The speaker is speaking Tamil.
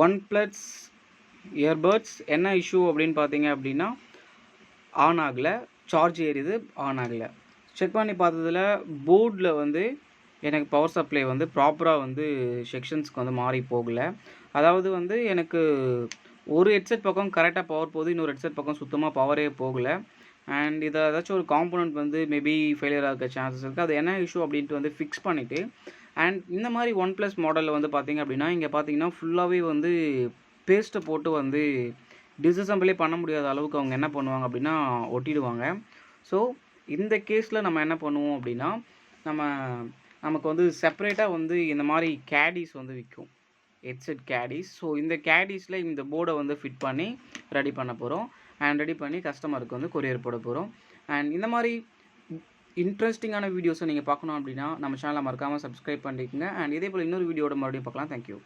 OnePlus இயர்பட்ஸ் என்ன இஷ்யூ அப்படின்னு பார்த்தீங்க அப்படின்னா, ஆன் ஆகல. சார்ஜ் ஏறுது, ஆன் ஆகல. செக் பண்ணி பார்த்ததுல போர்டில் வந்து எனக்கு பவர் சப்ளை வந்து ப்ராப்பராக வந்து செக்ஷன்ஸ்க்கு வந்து மாறி போகல. அதாவது வந்து எனக்கு ஒரு ஹெட்செட் பக்கம் கரெக்டாக பவர் போகுது, இன்னொரு ஹெட்செட் பக்கம் சுத்தமாக பவரே போகல. அண்ட் இதை ஏதாச்சும் ஒரு காம்போனன்ட் வந்து மேபி ஃபெயிலியர் ஆக சான்சஸ் இருக்குது. அது என்ன இஷ்யூ அப்படின்ட்டு வந்து ஃபிக்ஸ் பண்ணிவிட்டு, அண்ட் இந்த மாதிரி OnePlus மாடலில் வந்து பார்த்தீங்க அப்படின்னா, இங்கே பார்த்தீங்கன்னா ஃபுல்லாகவே வந்து பேஸ்ட்டை போட்டு வந்து டிஸ்அசெம்பிளே பண்ண முடியாத அளவுக்கு அவங்க என்ன பண்ணுவாங்க அப்படின்னா ஒட்டிடுவாங்க. ஸோ இந்த கேஸில் நம்ம என்ன பண்ணுவோம் அப்படின்னா, நம்ம நமக்கு வந்து செப்பரேட்டாக வந்து இந்த மாதிரி கேடிஸ் வந்து விற்கும், ஹெட்செட் கேடிஸ். ஸோ இந்த கேடிஸில் இந்த போர்டை வந்து ஃபிட் பண்ணி ரெடி பண்ண போகிறோம். அண்ட் ரெடி பண்ணி கஸ்டமருக்கு வந்து கொரியர் போட போகிறோம். அண்ட் இந்த மாதிரி இன்ட்ரெஸ்டிங்கான வீடியோஸை நீங்கள் பார்க்கணும் அப்படின்னா நம்ம சேனலை மறக்காமல் சப்ஸ்கிரைப் பண்ணிக்கோங்க. அண்ட் இதே போல் இன்னொரு வீடியோட மறுபடியும் பார்க்கலாம். தேங்க்யூ.